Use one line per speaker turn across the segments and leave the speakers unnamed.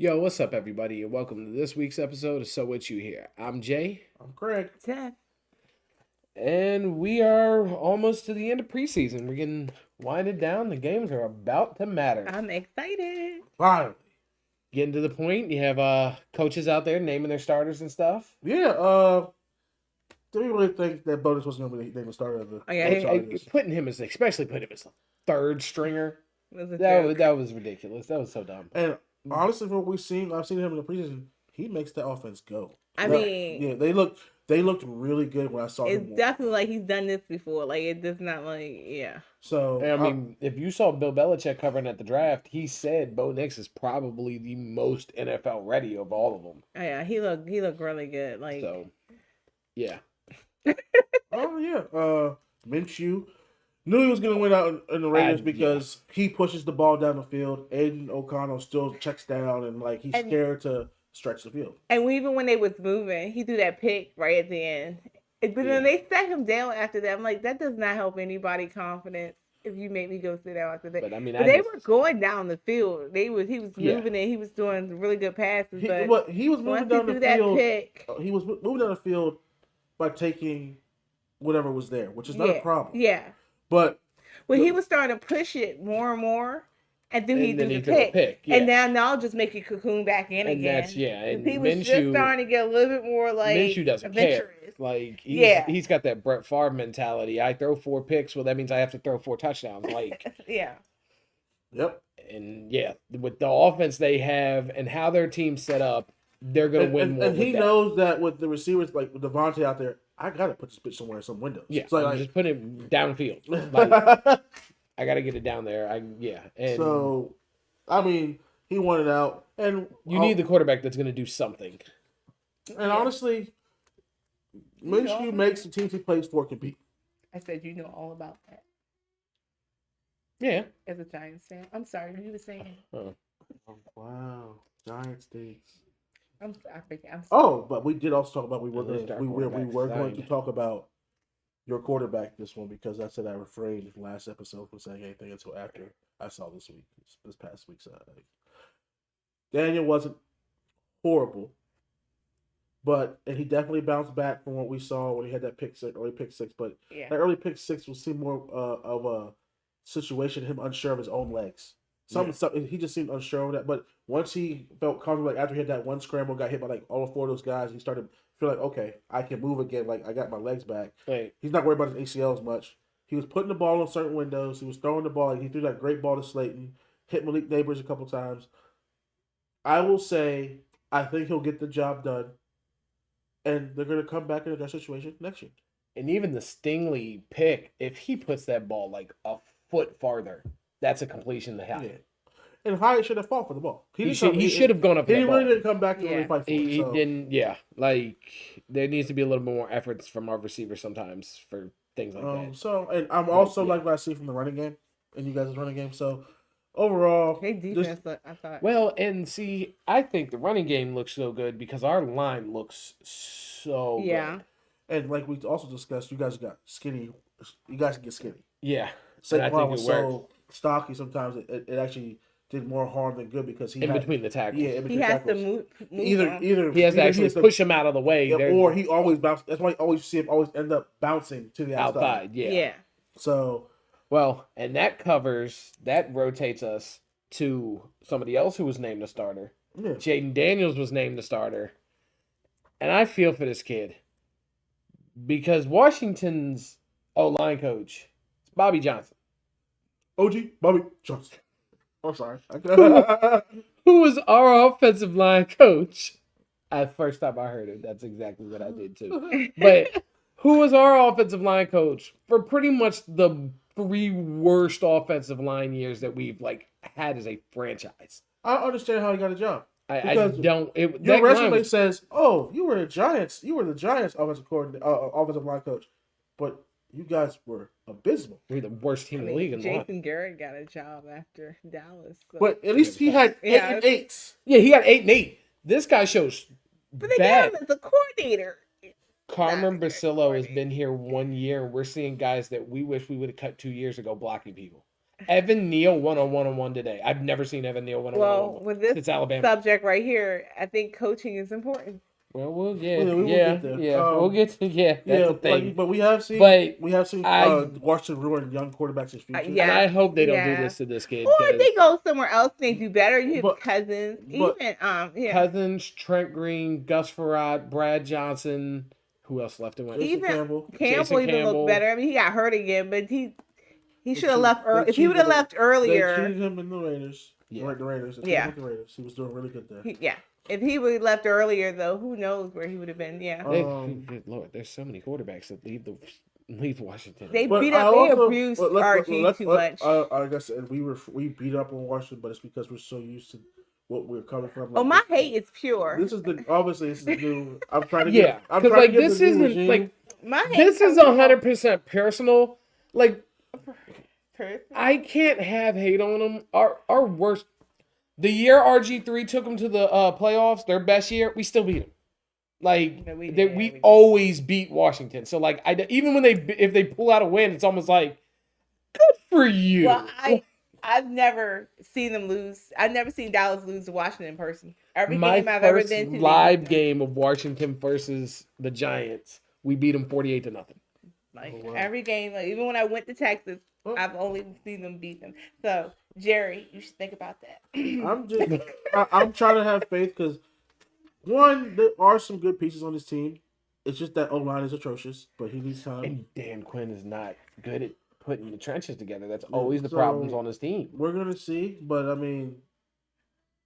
Yo, what's up, everybody, and welcome to this week's episode of So What You Hear. I'm Jay,
I'm Craig.
10.
and we are almost to the end of preseason. We're getting winded down. The games are about to matter.
I'm excited.
Finally.
Getting to the point, you have coaches out there naming their starters and stuff.
Yeah, do you really think that Bonus was going to be the starter of the
Oh, yeah,
Putting him as, especially putting him as a third stringer,
was a
that
joke.
was ridiculous. That was so dumb.
And honestly, from what I've seen him in the preseason, he makes the offense go.
I mean,
Yeah, they looked really good when I saw
it's
him.
definitely like he's done this before. Like, it does not yeah.
So,
I mean, if you saw Bill Belichick covering at the draft, he said Bo Nix is probably the most NFL ready of all of them.
Oh, yeah, he looked really good. Like,
So, yeah.
Minshew knew he was going to win out in the Raiders
Yeah.
because he pushes the ball down the field. Aiden O'Connell still checks down and he's scared to stretch the field.
and even when they was moving, he threw that pick right at the end. But then they sat him down after that. I'm like, that does not help anybody confidence if you make me go sit down after that.
But I mean,
they were going down the field. He was moving it. He was doing really good passes.
He was moving
once
down
he
the
threw
field.
that pick,
He was moving down the field by taking whatever was there, which is not a problem.
Yeah.
But
he was starting to push it more and more, and then he threw the
threw a pick. Yeah.
And now just make you cocoon back in
And
again.
that's and
he was just starting to get a little bit more like
Minshew doesn't care. Like he's got that Brett Favre mentality. I throw 4 picks, well that means I have to throw 4 touchdowns. Like
yeah.
Yep.
And with the offense they have and how their team's set up, they're gonna win more.
And he knows that with the receivers like with Devontae out there, I gotta put this bitch somewhere in some windows.
Yeah,
so
just put it downfield. Like, I gotta get it down there. And
so I mean, he won it out, and
you need the quarterback that's gonna do something.
And honestly, Minshew makes the teams he plays for compete.
I said you know all about that.
Yeah.
As a Giants fan, I'm sorry, you were saying.
Oh, wow, Giants days.
I'm sorry.
Oh, but we did also talk about we were going to talk about your quarterback this one because I said I refrained last episode from saying anything until after I saw this past week's. Daniel wasn't horrible, and he definitely bounced back from what we saw when he had that early pick six. But that early pick six will seem more of a situation him unsure of his own legs. He just seemed unsure of that. But once he felt comfortable, after he had that one scramble, got hit by all 4 of those guys, he started to feel like, okay, I can move again. Like I got my legs back.
Right.
He's not worried about his ACL as much. He was putting the ball in certain windows. He was throwing the ball. He threw that great ball to Slayton. Hit Malik Neighbors a couple times. I will say, I think he'll get the job done, and they're going to come back into that situation next year.
And even the Stingley pick, if he puts that ball like a foot farther, that's a completion to have.
Yeah. And Hyatt should have fought for the ball.
He should have gone up.
He really didn't come back to really fight for it.
He didn't. Yeah, like there needs to be a little more efforts from our receivers sometimes for things like that.
So, and I'm also like what I see from the running game, and you guys' running game. So, overall,
defense. I thought.
Well, and see, I think the running game looks so good because our line looks so good.
And like we also discussed, you guys got skinny. You guys get skinny.
Yeah.
Saquon was so stocky sometimes it actually did more harm than good because
between the tackles.
Yeah,
he has to move
either
he has to actually push him out of the way,
or he always bounces. That's why you always see him always end up bouncing to the outside.
Yeah.
So,
and that rotates us to somebody else who was named a starter.
Yeah.
Jaden Daniels was named a starter, and I feel for this kid because Washington's O-line coach is Bobby Johnson.
OG Bobby Johnson. I'm sorry.
Who was our offensive line coach? First time I heard it, that's exactly what I did too. But who was our offensive line coach for pretty much the 3 worst offensive line years that we've had as a franchise?
I don't understand how he got a job.
I don't.
Your resume says, "Oh, you were the Giants offensive line coach," but you guys were abysmal.
We're the worst team in the league.
Jason Garrett got a job after Dallas. So.
But at least he had 8 and 8.
Yeah, he got 8 and 8. This guy shows
but they got him as a coordinator.
Carmen Basillo has been here 1 year, and we're seeing guys that we wish we would have cut 2 years ago blocking people. Evan Neal won a one-on-one today. I've never seen Evan Neal win a one-on-one.
Well, with this
since Alabama
subject right here, I think coaching is important.
Well,
we will get there.
We'll get to that's the thing.
But we have seen Washington ruin young quarterbacks' futures.
And I hope they don't do this to this kid.
Or they go somewhere else and they do better. You have Cousins,
Cousins, Trent Green, Gus Farad, Brad Johnson. Who else left and went?
Campbell even looked better. I mean, he got hurt again, but he should have left early. If he would have left earlier,
they cheated him in the Raiders. The Raiders. The Raiders. He was doing really good there.
If he would have left earlier, though, who knows where he would have been? Yeah.
Good Lord, there's so many quarterbacks that leave Washington.
They abused Archie too much.
Like I said, we beat up on Washington, but it's because we're so used to what we're coming from.
Like, my hate is pure.
This is new. I'm trying to
get. Yeah, because like this isn't like my hate. This is 100% personal. Like I can't have hate on them. Our worst. The year RG3 took them to the playoffs, their best year, we still beat them. Like we always beat Washington. So like, even when if they pull out a win, it's almost like, good for you.
Well, I've never seen them lose. I've never seen Dallas lose to Washington in person. Every game I've ever been to,
live game of Washington versus the Giants, we beat them 48-0.
Like every game, like, even when I went to Texas, I've only seen them beat them. So Jerry, you should think about that.
I'm trying to have faith because one, there are some good pieces on this team. It's just that O-line is atrocious, but he needs time.
And Dan Quinn is not good at putting the trenches together. That's always the problems on his team.
We're gonna see, but I mean,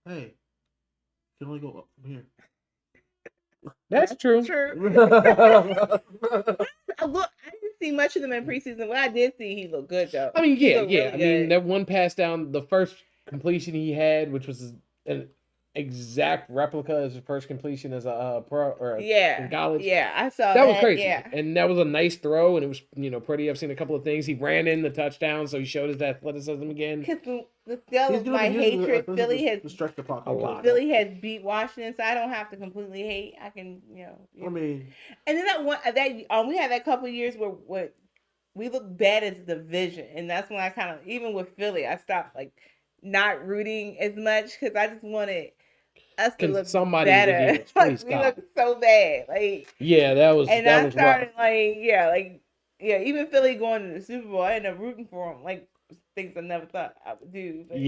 hey, you can only go up from here.
That's true.
Look, I didn't see much of them in preseason. What I did see, he looked good though.
I mean, Really I mean, that one pass down, the first completion he had, which was an exact replica as his first completion as a pro or in college.
Yeah, I saw
that was crazy.
Yeah.
And that was a nice throw, and it was pretty. I've seen a couple of things. He ran in the touchdown, so he showed his athleticism again.
Because my hatred, Philly has
a lot.
Philly has beat Washington, so I don't have to completely hate. I can,
I mean,
and then we had that couple of years where we looked bad as a division, and that's when I kind of, even with Philly, I stopped like not rooting as much because I just wanted us to look better. Like, we looked so bad. Like
that was.
And
that
I started rough. Even Philly going to the Super Bowl, I ended up rooting for them. Like things I never thought I would do. But,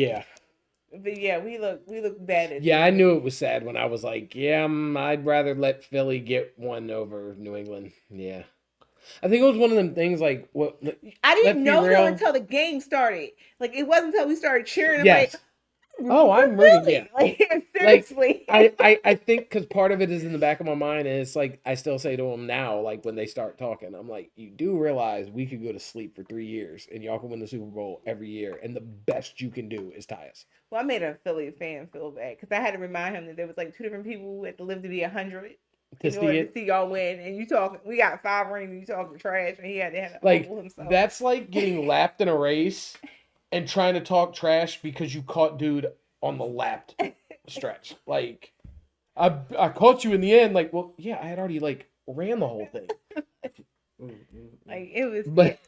we look bad.
I knew it was sad when I was like, I'd rather let Philly get one over New England. Yeah. I think it was one of them things like what
I didn't know though until the game started. Like it wasn't until we started cheering. I'm
like, I'm rooting. Yeah,
like seriously.
I think because part of it is in the back of my mind, and it's like I still say to them now, like when they start talking, I'm like, you do realize we could go to sleep for 3 years, and y'all can win the Super Bowl every year, and the best you can do is tie us.
Well, I made a Philly fan feel bad because I had to remind him that there was like 2 different people who had to live to be 100. In order to see y'all win, and you talking, we got 5 rings, and you talking trash, and he had to humble himself.
That's like getting lapped in a race and trying to talk trash because you caught dude on the lapped stretch. Like, I caught you in the end. Like, well, yeah, I had already ran the whole thing.
Like it was.
But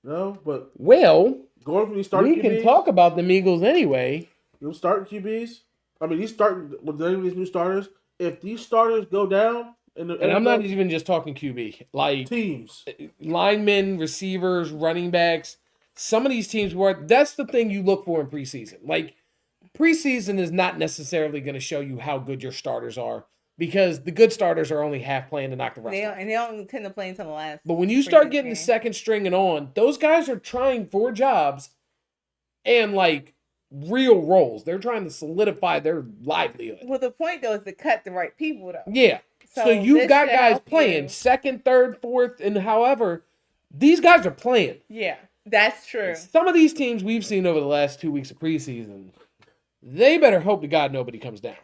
going from these starting QBs,
can talk about the Eagles anyway.
Them starting QBs. I mean, these new starters. If these starters go down, and
I'm not even just talking QB, like
teams,
linemen, receivers, running backs. Some of these teams that's the thing you look for in preseason. Like preseason is not necessarily going to show you how good your starters are because the good starters are only half playing to knock the rest off.
And they don't tend to play until the last.
But when you start getting the second string and on, those guys are trying for jobs and real roles. They're trying to solidify their livelihood.
Well, the point though is to cut the right people though.
Yeah. So you've got guys playing second, third, fourth, and however, these guys are playing.
Yeah, that's true.
Some of these teams we've seen over the last 2 weeks of preseason, they better hope to God nobody comes down.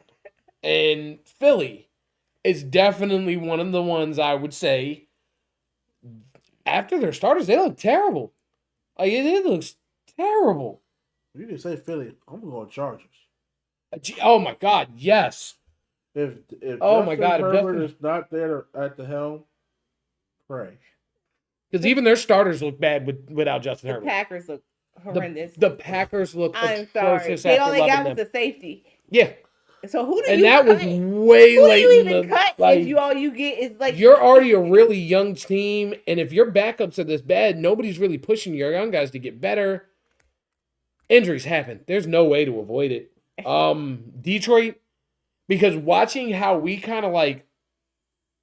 And Philly is definitely one of the ones I would say after their starters, they look terrible. Like it looks terrible.
You can say Philly. I'm going Chargers.
Oh my God! Yes.
If
Herbert
is not there at the helm, pray.
Because even their starters look bad without Justin Herbert.
The Packers look horrendous.
The Packers looked
I'm sorry.
atrocious
They
after
only
loving
got
them.
with the safety.
Yeah.
So who do
and
you
that
cut?
was way
who
late
do you
in
even
the
cut
like.
if all you get is like
You're already a really young team, and if your backups are this bad, nobody's really pushing your young guys to get better. Injuries happen. There's no way to avoid it. Detroit, because watching how we kind of like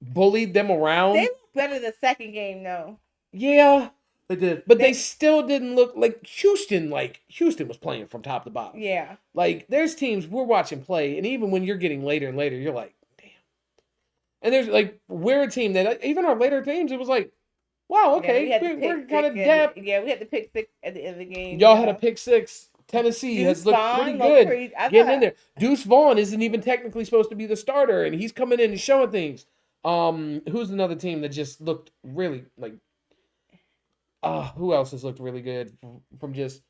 bullied them around.
They looked better the second game though.
Yeah.
They did.
But they still didn't look like Houston. Like Houston was playing from top to bottom.
Yeah.
Like there's teams we're watching play, and even when you're getting later and later, you're like, damn. And there's like we're a team that even our later teams, it was like, wow, okay, we're kind of depth.
Yeah, we had to pick 6 at the end of the game.
Y'all had a pick 6. Tennessee has looked pretty good getting in there. Deuce Vaughn isn't even technically supposed to be the starter, and he's coming in and showing things. Who's another team that just looked really like? Who else has looked really good from just?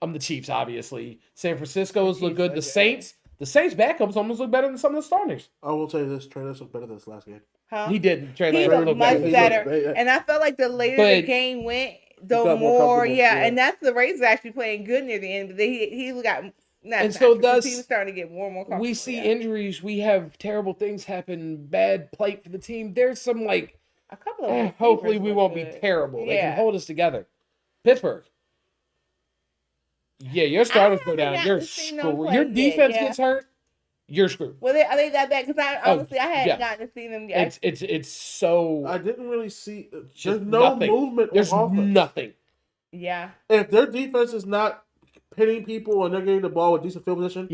The Chiefs, obviously. San Francisco's look good. The Saints backups almost look better than some of the starters.
I will tell you this: Trey Lance looked better than this last game.
Huh?
He did. Trey
Lance looked much better, and I felt like the later the game went, the more, and that's the Rays actually playing good near the end. But he got.
And so
he was starting to get more and more comfortable.
We see injuries. We have terrible things happen. Bad plate for the team. There's some like
a couple of.
Hopefully, we won't be terrible. Yeah. They can hold us together. Pittsburgh. Yeah, your starters go down. You're screwed. Your defense gets hurt. You're screwed.
Well, are they that bad? Because I hadn't gotten to see them yet.
It's so.
I didn't really see. There's no movement.
There's nothing.
Yeah.
If their defense is not hitting people and they're getting the ball with decent field position,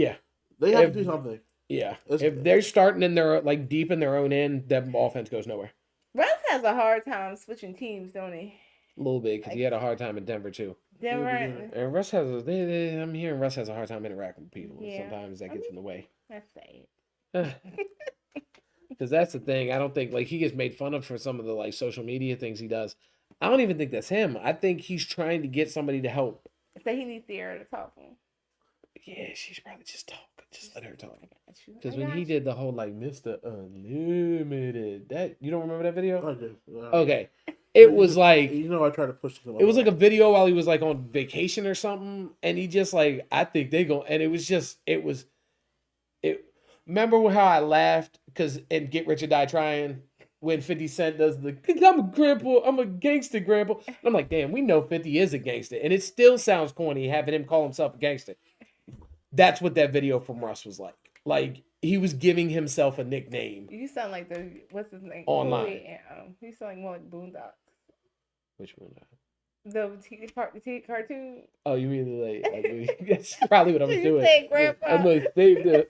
they have to do something.
Yeah, if they're starting in their like deep in their own end, that offense goes nowhere.
Russ has a hard time switching teams, don't he?
A little bit because he had a hard time in Denver too. And Russ has. I'm hearing Russ has a hard time interacting with people. Yeah. Sometimes that gets in the way.
That's sad.
Because that's the thing. I don't think like he gets made fun of for some of the like social media things he does. I don't even think that's him. I think he's trying to get somebody to help.
So he needs Sierra to talk to him.
Yeah, she should probably just talk. Just let her talk. Because when he did the whole like Mr. Unlimited, that you don't remember that video?
I do.
Okay. It was like
I tried to push
it was like a video while he was like on vacation or something, and he just like I think they go and it was. Remember how I laughed because in Get Rich or Die Trying when 50 Cent does I'm a gangster grandpa. And I'm like, damn, we know 50 is a gangster, and it still sounds corny having him call himself a gangster. That's what that video from Russ was like. Like he was giving himself a nickname.
You sound like what's his name?
Online.
You sound like more like Boondocks.
Which one?
The cartoon.
Oh, you mean like that's probably what I was doing.
Say grandpa.
I'm like they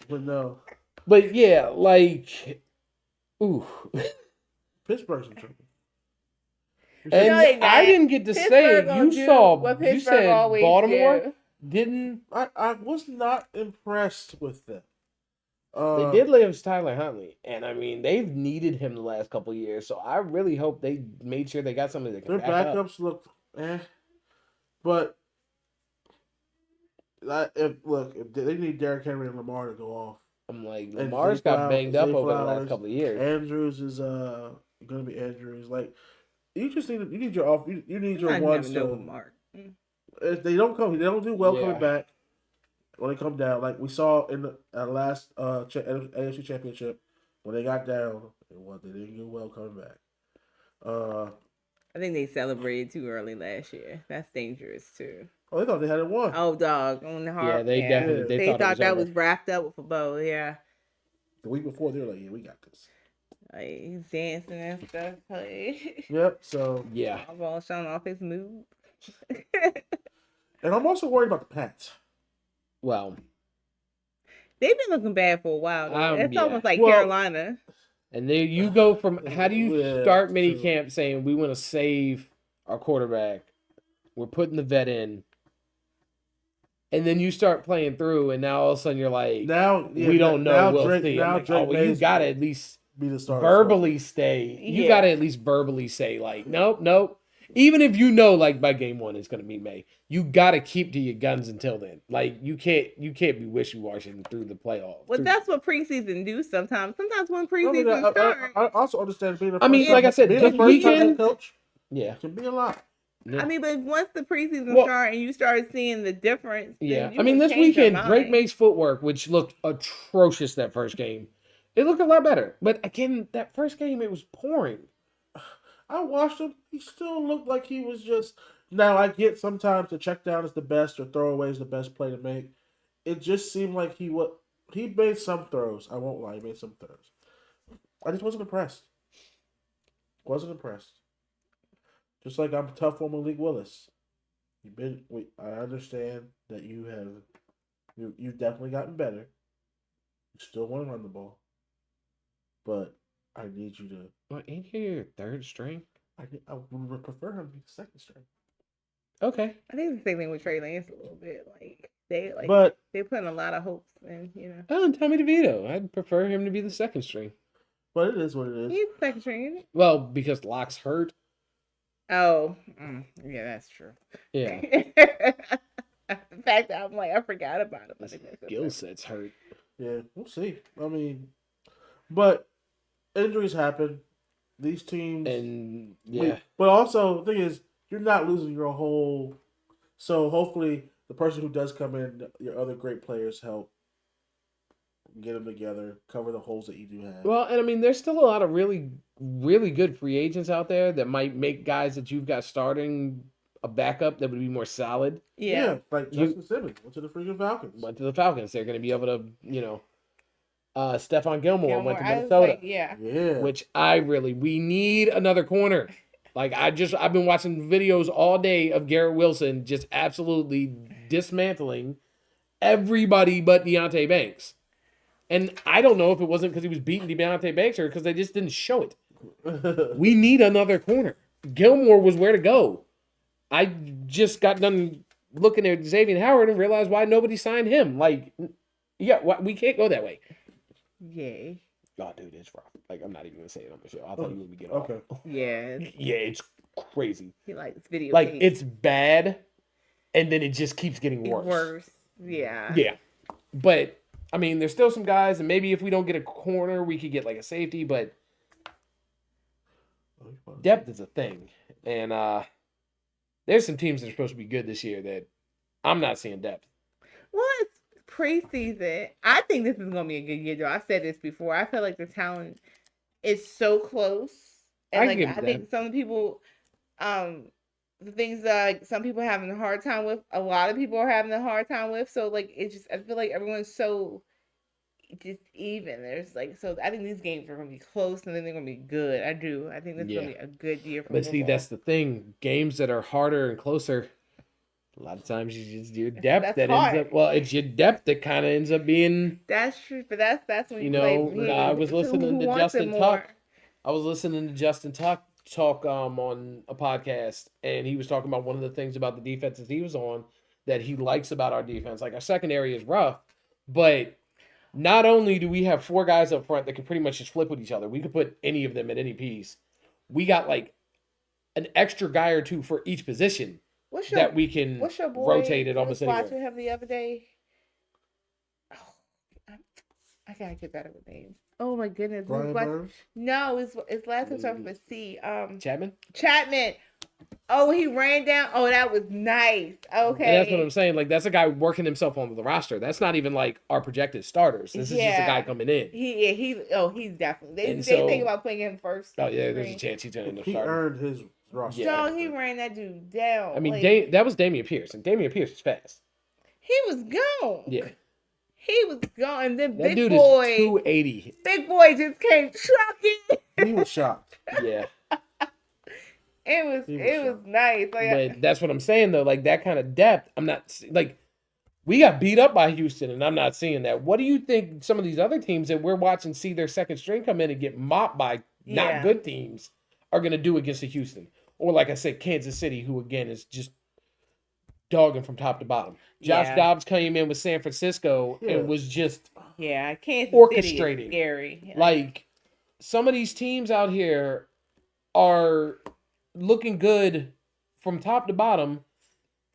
But no.
But yeah, like ooh.
Pittsburgh's in trouble.
And I didn't get to say it. You said Baltimore didn't.
I was not impressed with them.
They did lose Tyler Huntley, and I mean they've needed him the last couple of years. So I really hope they made sure they got somebody that can.
Their backups looked, but if they need Derrick Henry and Lamar to go off.
I'm like Lamar's got banged up over the last couple of years.
Andrews is going to be Andrews. Like you just need your off. You need your one. If they don't do well coming back. When they come down, like we saw in the last AFC Championship, when they got down, they didn't do well coming back.
I think they celebrated too early last year. That's dangerous too.
Oh, they thought they had it won.
Oh, dog on the heart.
Yeah, they definitely
they thought that was wrapped up with a bow. Yeah.
The week before, they were like, "Yeah, we got this."
Like he's dancing and stuff.
Yep. So
yeah,
ball showing off his move.
And I'm also worried about the Pats.
Well,
they've been looking bad for a while. It's almost like Carolina.
And then you go from how do you start mini camp saying we want to save our quarterback? We're putting the vet in. And then you start playing through, and now all of a sudden you're like, we don't know. We'll see. You got to at least
be the starter.
Verbally stay. You got to at least verbally say, like, nope. Even if you know, like, by game 1 it's going to be May, you got to keep to your guns until then. Like, you can't be wishy-washy through the playoffs.
Well, that's what preseason do sometimes. Sometimes when preseason starts.
I also understand being
like I said,
being a first-time coach
can
be a lot.
I mean, but once the preseason started and you started seeing the difference,
yeah. I mean, this weekend, Drake May's footwork, which looked atrocious that first game, it looked a lot better. But again, that first game, it was pouring.
I watched him. He still looked like he was just. Now I get sometimes the check down is the best or throwaway is the best play to make. It just seemed like he made some throws. I won't lie, he made some throws. I just wasn't impressed. Wasn't impressed. Just like I'm tough on Malik Willis. I understand that you've definitely gotten better. You still want to run the ball, but I need you to.
Well, ain't he your third string?
I would prefer him to be the second string.
Okay.
I think it's the same thing with Trey Lance a little bit. They're putting a lot of hopes in,
Oh, and Tommy DeVito. I'd prefer him to be the second string.
But it is what it is.
He's second string, isn't it?
Well, because Locke's hurt.
Oh, yeah, that's true.
Yeah.
The fact that I'm like, I forgot about him.
His skill set's hurt.
Yeah, we'll see. I mean, but injuries happen. These teams,
and yeah.
But also, the thing is, you're not losing your whole. So hopefully, the person who does come in, your other great players help get them together, cover the holes that you do have.
Well, and I mean, there's still a lot of really, really good free agents out there that might make guys that you've got starting a backup that would be more solid.
Yeah,
like Justin Simmons went to the freaking Falcons.
Went to the Falcons. They're going to be able to, Stephon Gilmore went to Minnesota.
Yeah.
Which we need another corner. Like I've been watching videos all day of Garrett Wilson just absolutely dismantling everybody but Deonte Banks. And I don't know if it wasn't because he was beating Deonte Banks or because they just didn't show it. We need another corner. Gilmore was where to go. I just got done looking at Xavier Howard and realized why nobody signed him. Like, we can't go that way.
Yay.
Oh, dude, it's rough. Like, I'm not even going to say it on the show. I thought you would get off.
Okay.
Yeah.
Yeah, it's crazy.
He likes video.
Like, it's bad, and then it just keeps getting worse.
Yeah.
Yeah. But, I mean, there's still some guys, and maybe if we don't get a corner, we could get, like, a safety, but depth is a thing. And there's some teams that are supposed to be good this year that I'm not seeing depth.
Well, it's preseason. I think this is going to be a good year, though. I've said this before. I feel like the talent is so close. And I think some people, the things that some people are having a hard time with, a lot of people are having a hard time with. So, I feel like everyone's so just even. So I think these games are going to be close and then they're going to be good. I do. I think this is going to be a good year for
But see, that's the thing. Games that are harder and closer, a lot of times it's your depth that ends up. Well, it's your depth that kind of ends up being.
That's true, but that's when
I was listening to Justin talk. I was listening to Justin talk on a podcast, and he was talking about one of the things about the defenses he was on that he likes about our defense. Like, our secondary is rough, but not only do we have 4 guys up front that can pretty much just flip with each other, we could put any of them at any piece. We got like an extra guy or two for each position that we can rotate it almost anywhere.
Watching him the other day. Oh, I gotta get better with names. Oh my goodness! No, his last name starts with a C. Chapman. Oh, he ran down. Oh, that was nice. Okay.
And that's what I'm saying. Like, that's a guy working himself onto the roster. That's not even like our projected starters. This is just a guy coming in.
He's definitely. They think about putting him first.
Oh yeah, there's a chance he's going to start.
He earned his roster.
No, he ran that dude down.
I mean, that was Damian Pierce, and Damian Pierce is fast.
He was gone.
Yeah.
He was gone. And then
that dude is 280.
Big boy just came trucking.
He was shocked.
Yeah.
It was nice.
But that's what I'm saying, though. Like, that kind of depth, I'm not like. We got beat up by Houston, and I'm not seeing that. What do you think some of these other teams that we're watching see their second string come in and get mopped by not good teams are going to do against the Houston? Or, like I said, Kansas City, who again is just dogging from top to bottom. Josh Dobbs came in with San Francisco and was just
Kansas
orchestrating.
City is scary.
Like, some of these teams out here are looking good from top to bottom.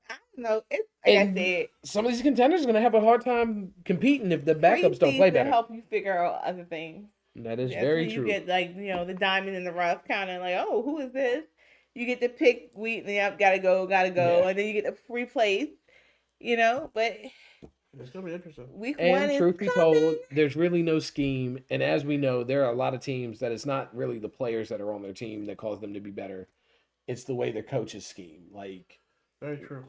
I don't know. It's like I said,
some of these contenders are going to have a hard time competing if the backups don't play better.
Help you figure out other things.
That is very true.
You get the diamond in the rough, kind of like, oh, who is this? you get to pick yep, gotta go,
Yeah.
and then you get to replace, you know. But
it's gonna be interesting.
week
And
one is
truth be
coming.
told, there's really no scheme. And as we know, there are a lot of teams that it's not really the players that are on their team that cause them to be better. It's the way their coaches scheme. Like,
Very true.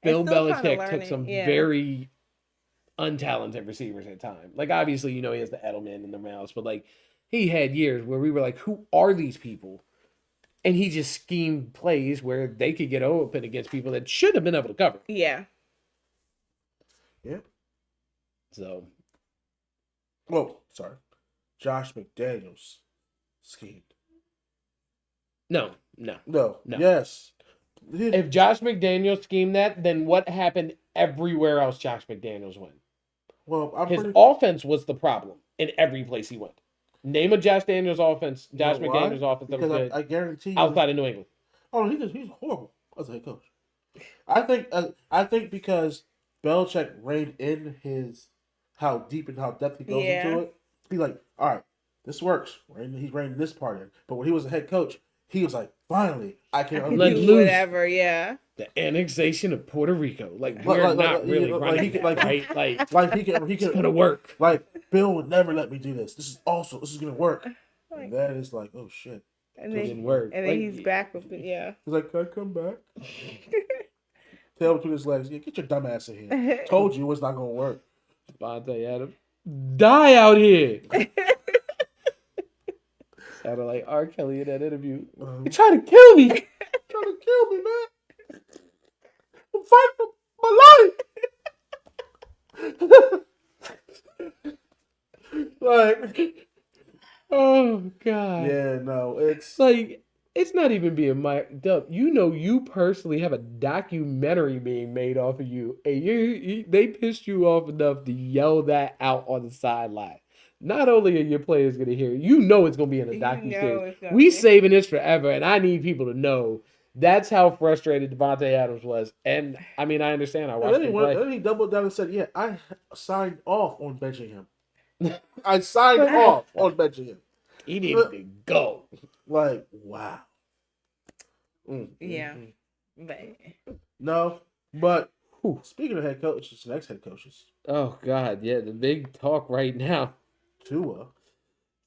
Bill
Still kinda
Belichick took
learning,
some
yeah.
very untalented receivers at times. Like, obviously, you know, he has the Edelman and the Mouse, but like, he had years where we were like, who are these people? And he just schemed plays where they could get open against people that should have been able to cover.
Yeah.
Yeah.
So,
Well, sorry. Josh McDaniels schemed.
no.
No. Yes.
If Josh McDaniels schemed that, then what happened everywhere else Josh McDaniels went?
Well,
His offense was the problem in every place he went. Name a Josh McDaniels offense that was good
I guarantee you,
outside of New England.
Oh, he's horrible as a head coach. I think because Belichick reined in how deep and how depth he goes into it. He's like, all right, this works. He's reining this part in. But when he was a head coach, he was like, finally, I can
let
do
loose.
Whatever. Yeah.
The annexation of Puerto Rico, like we're not really running that, right? Like
he can.
It's gonna work.
Like Bill would never let me do this. This is gonna work. And that is like, oh shit.
And
It
then,
didn't work.
and then he's back with it. Yeah.
He's like, can I come back? Tail between his legs. Yeah, get your dumb ass in here. Told you it's not gonna work.
Devontae Adams, die out here. Sounded like R. Kelly in that interview. You're trying to kill me.
Trying to kill me, man. I'm fighting for my life. Like,
oh god.
Yeah, no, it's
like it's not even being mic'd up. You know, you personally have a documentary being made off of you, and they pissed you off enough to yell that out on the sideline. Not only are your players going to hear it, you know it's going to be in a docu-series. We saving this forever, and I need people to know that's how frustrated Devontae Adams was. And, I mean, I understand. I watched him play.
And then he doubled down and said, yeah, I signed off on benching him. I signed off on benching him.
He needed to go.
Like, wow.
Yeah. But
no, but speaking of head coaches, next head coaches.
Oh, God, yeah, the big talk right now.
Tua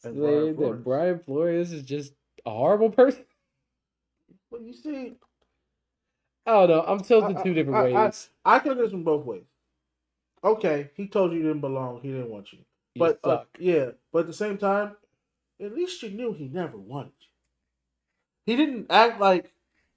and Brian Flores is just a horrible person.
But you see,
I don't know. I'm tilted two different ways.
I can look at this from both ways. Okay, he told you didn't belong. He didn't want you. But yeah, but at the same time, at least you knew he never wanted you. He didn't act like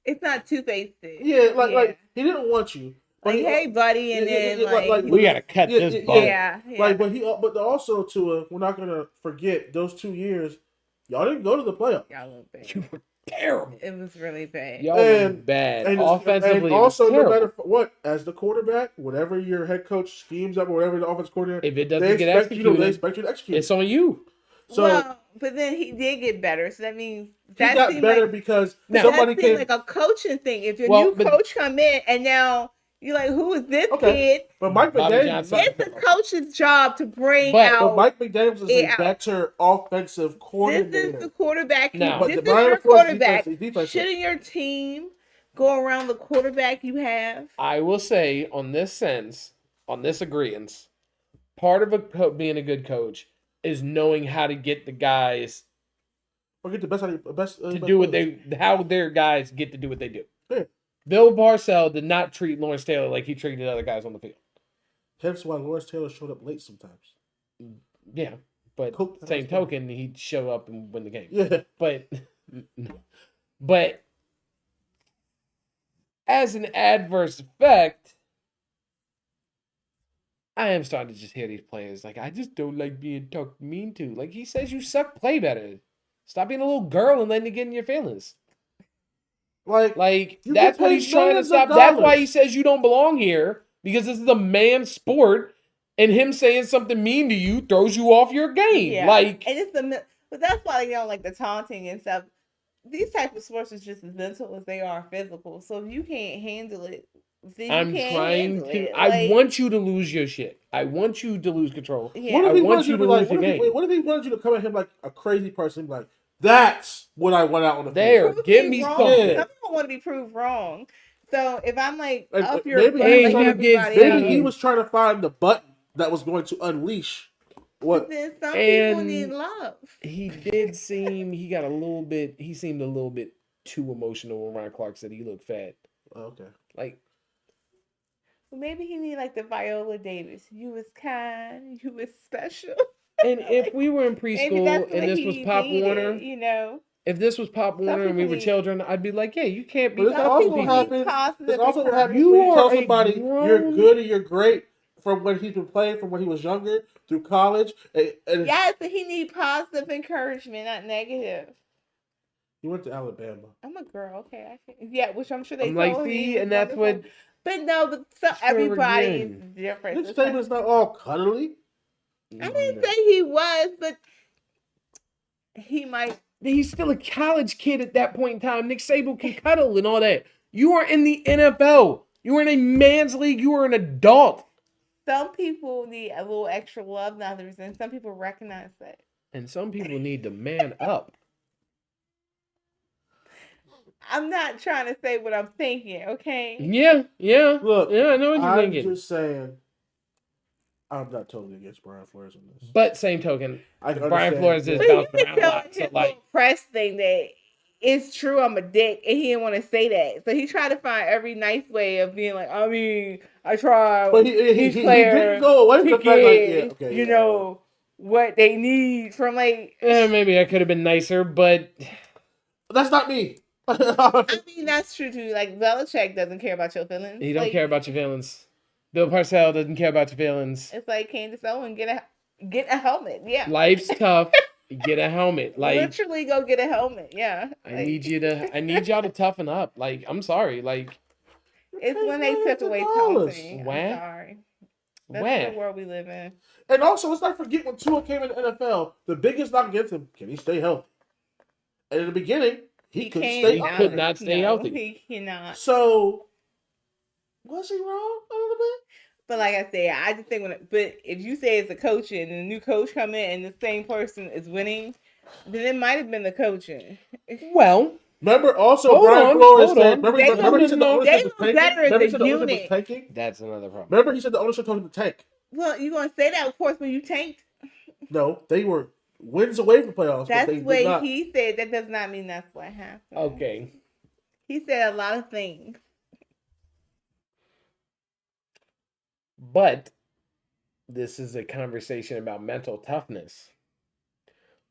it's not two-faced.
Yeah, like he didn't want you.
Like, hey, buddy, and then like
we gotta cut this ball.
Yeah.
Like, but also Tua, we're not gonna forget those 2 years. Y'all didn't go to the playoffs.
Y'all were bad.
You were terrible.
It was really bad.
Y'all were bad. Offensively,
and also,
it was
no matter what, as the quarterback, whatever your head coach schemes up or whatever the offense coordinator,
if it doesn't get executed,
they expect you to execute.
It's on you.
So, but then he did get better, so that means
that got better because somebody came
like a coaching thing. If your new coach come in and now you're like, who is this kid?
But Mike McDaniels,
it's the coach's job to bring
But
out.
Mike McDaniels is a better offensive coordinator.
This is the quarterback.
No,
this is your quarterback. Shouldn't your team go around the quarterback you have?
I will say on this agreement, part of being a good coach is knowing how to get the guys
or get the best out of
to do what how their guys get to do what they do.
Yeah.
Bill Parcells did not treat Lawrence Taylor like he treated other guys on the field.
Hence why Lawrence Taylor showed up late sometimes.
Yeah, but same token, he'd show up and win the game.
Yeah,
but as an adverse effect, I am starting to just hear these players like, I just don't like being talked mean to. Like he says, you suck. Play better. Stop being a little girl and letting it get in your feelings. Like that's what he's trying to stop. That's why he says you don't belong here, because this is a man's sport, and him saying something mean to you throws you off your game.
Yeah.
Like,
and it's but that's why like the taunting and stuff. These type of sports is just as mental as they are physical. So if you can't handle it,
I'm trying to. I want you to lose your shit. I want you to lose control.
Yeah. I want you to lose your game. What if he wanted you to come at him like a crazy person, like, That's what I went out on the
there.
Prove
Give
me
me
wrong.
something.
Some people want to be proved wrong. So if I'm like
And
up your
maybe
butt
he
like
was
everybody
maybe he
else,
was trying to find the button that was going to unleash what.
then some people need love.
He did seem he seemed a little bit too emotional when Ryan Clark said he looked fat.
Okay.
Like
Maybe he need like the Viola Davis. You was kind. You was special.
and if we were in preschool and this was Pop Warner,
you know.
if this was Pop Warner and we were children, I'd be like, yeah, you can't be.
But this also what happens. This also what happens when you tell somebody you're good or you're great from when he's been playing, from when he was younger through college. And
yes, but he need positive encouragement, not negative.
He went to Alabama.
I'm a girl, okay. Yeah, which I'm sure they
I'm
told
like, see,
him.
and that's what.
But no, but everybody is different.
Nick Saban's not all cuddly.
I didn't say he was, but he might.
He's still a college kid at that point in time. Nick Saban can cuddle and all that. You are in the NFL. You are in a man's league. You are an adult.
Some people need a little extra love than others, and some people recognize that.
And some people need to man up.
I'm not trying to say what I'm thinking, okay?
Yeah.
Look,
yeah, I know what you're thinking.
I'm just saying, I'm not totally against Brian Flores on this.
But same token, Brian Flores is bounced around a lot.
So like press thing that it's true I'm a dick, and he didn't want to say that. So he tried to find every nice way of being like, I mean, I tried.
But he didn't go away from the fact like,
you know what they need from like.
Maybe I could have been nicer, but
that's not me.
I mean, that's true too. Like Belichick doesn't care about your feelings.
He don't care about your feelings. Bill Parcells doesn't care about your feelings.
It's like Candace Owen, get a helmet. Yeah,
life's tough. Get a helmet. Like
literally, go get a helmet. Yeah,
I need y'all to toughen up. Like I'm sorry. Like
it's when they took away taunting. I'm sorry. That's the world we live in.
And also, let's not forget when Tua came in the NFL, the biggest knock against him: can he stay healthy? And in the beginning, he could
not stay healthy.
He cannot.
So, was he wrong a little bit?
But like I said, I just think but if you say it's a coach and the new coach come in and the same person is winning, then it might have been the coaching.
Well,
remember also Brian Flores said, remember he said the ownership was tanking?
That's another problem.
Remember he said the ownership told him to tank.
Well, you're going to say that, of course, when you tanked.
No, they were wins away from playoffs.
That's what he said. That does not mean that's what happened.
Okay.
He said a lot of things.
But this is a conversation about mental toughness.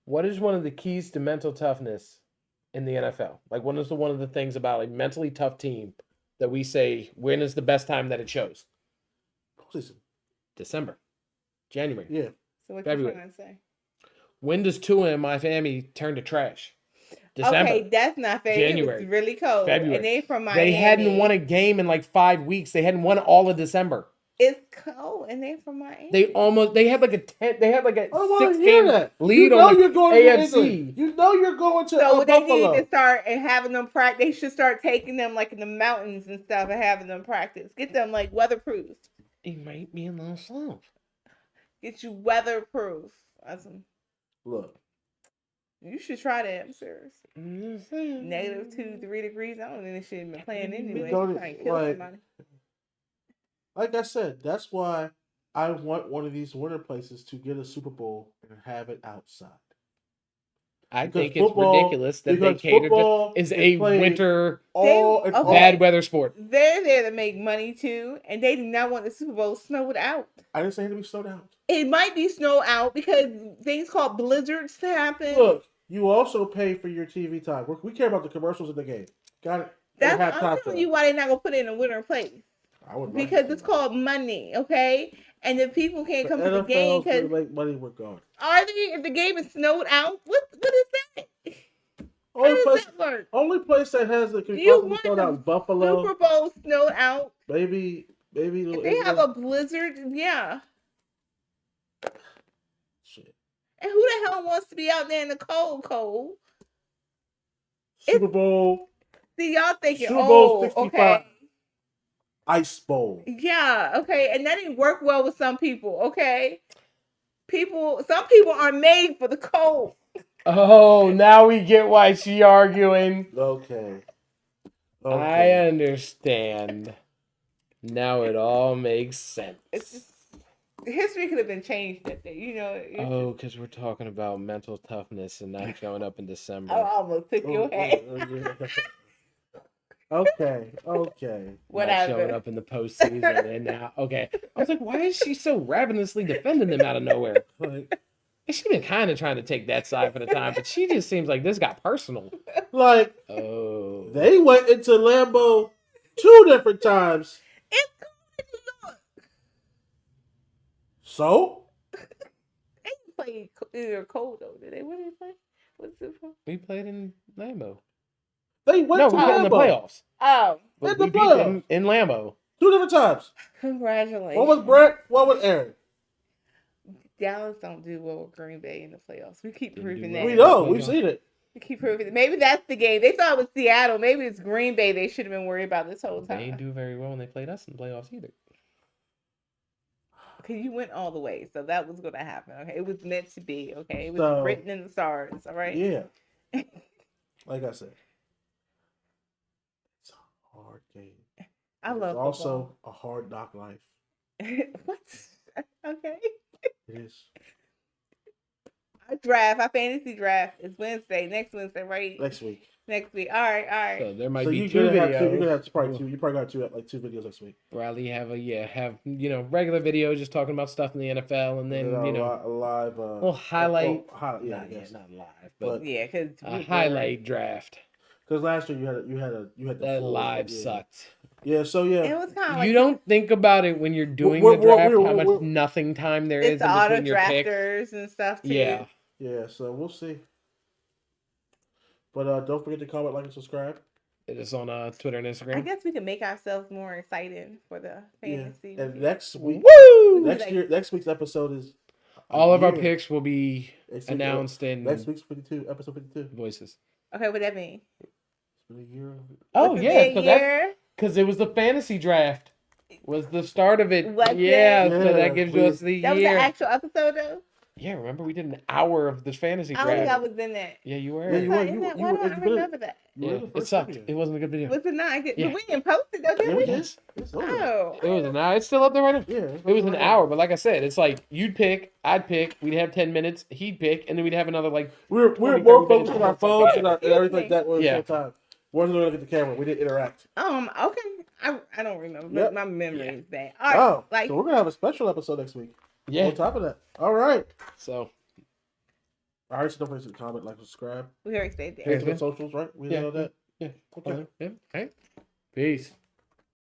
What is one of the keys to mental toughness in the NFL? Like, what is one of the things about a mentally tough team that we say, when is the best time that it shows? December. January.
Yeah.
So what you trying to say?
When does Tua and Miami turn to trash? December.
Okay, that's not fair.
January.
It was really cold.
February.
And they from Miami.
They hadn't won a game in like 5 weeks. They hadn't won all of December.
It's cold, and they're from Miami.
They had like a 6-game lead
you know
on
you're going
AFC.
You know you're going to
so they
Buffalo.
need to start and having them practice. They should start taking them like in the mountains and stuff and having them practice. Get them like weatherproof.
It might be a little slow.
Get you weatherproof.
Look.
You should try that. I'm serious. Negative 2-3 degrees. I don't think they should have been playing anyway.
Like I said, that's why I want one of these winter places to get a Super Bowl and have it outside.
I think it's ridiculous that they cater to is a winter bad weather sport.
They're there to make money too, and they do not want the Super Bowl snowed out.
I didn't say it to be snowed out.
It might be snowed out because things called blizzards happen.
Look, you also pay for your TV time. We care about the commercials in the game. Got it?
I'm telling you why they're not gonna put it in a winter place. Because it's called money, okay? And if people can't come to the game because
make money, we're gone.
Are they? If the game is snowed out, what is that? How does that work?
Only place that has it can possibly snowed out is Buffalo.
Super Bowl snowed out.
Maybe.
If they have a blizzard, yeah.
Shit.
And who the hell wants to be out there in the cold?
Super Bowl.
See, y'all thinking,
Super Bowl 65.
Okay.
Ice Bowl.
Yeah, okay. And that didn't work well with some people, okay? Some people are made for the cold.
Oh, now we get why she arguing.
Okay.
I understand. Now it all makes sense.
It's just, history could have been changed that day, you know.
Oh, because we're talking about mental toughness and not showing up in December.
I almost took your head.
Okay.
Not showing up in the postseason, and now, okay. I was like, why is she so ravenously defending them out of nowhere? Like, she's been kind of trying to take that side for the time, but she just seems like this got personal.
Like,
oh,
they went into Lambeau 2 different times.
It's cold in New York.
So?
They played either cold though. Did they? What did they play? What's it for?
we played in Lambeau.
They went to
we played in the
Lambeau.
playoffs.
Oh,
But
in the
we beat
playoffs.
them in Lambeau.
2 different times.
congratulations.
One was Brett, one was Aaron.
Dallas don't do well with Green Bay in the playoffs. We keep proving that.
We know. We've seen it.
We keep proving it. Maybe that's the game. They thought it was Seattle. Maybe it's Green Bay they should have been worried about this whole time.
They didn't do very well when they played us in the playoffs either.
Okay, you went all the way, so that was going to happen. Okay, it was meant to be. Okay, it was written in the stars. All right.
Yeah. Like I said, it's a hard game.
I love.
It's also a hard knock life.
What? Okay.
It is.
Our fantasy draft is Wednesday. Next Wednesday, right?
Next week.
All right.
So there might
So
be 2 videos.
You're gonna have probably 2. You probably got 2 videos next week.
Probably have regular videos just talking about stuff in the NFL, and then
a live
we'll highlight.
Not
live, but
yeah, because
a highlight draft.
Because last year you had the
that live sucked.
Yeah, so yeah.
It was kind of
you don't think about it when you're doing the draft, how much nothing time there is in between your picks.
It's the auto drafters and stuff too.
Yeah.
Yeah, so we'll see. But don't forget to comment, like, and subscribe.
It is on Twitter and Instagram.
I guess we can make ourselves more exciting for the fantasy.
Yeah. And next week, next week's episode is
all of our picks will be announced in
next week's episode 52.
Voices.
Okay, what that mean?
It's been a year.
Oh yeah, because it was the fantasy draft. Was the start of it? So that gives us the year.
That was the actual episode though.
Yeah, remember we did an hour of this fantasy draft.
I don't think I was in that.
Yeah, you were.
Yeah, you were.
Why don't I remember that?
Yeah, it sucked. It wasn't a good video.
Was it not good?
Yeah.
We didn't post it though, did we?
Yes.
Oh.
It was an hour. It's still up there right now.
Yeah.
It was an hour, but like I said, it's like you'd pick, I'd pick, we'd have 10 minutes, he'd pick, and then we'd have another like.
We're more focused on our phones and everything like that. At the same time. Wasn't looking at the camera. We didn't interact.
Okay. I don't remember.
Yep.
My memory is bad. All right.
So we're gonna have a special episode next week.
Yeah.
On top of that. All right.
So.
All right. So don't forget to comment, like, subscribe.
We already said that.
Facebook socials, right? We know that.
Yeah.
Okay.
Yeah. Okay. Peace.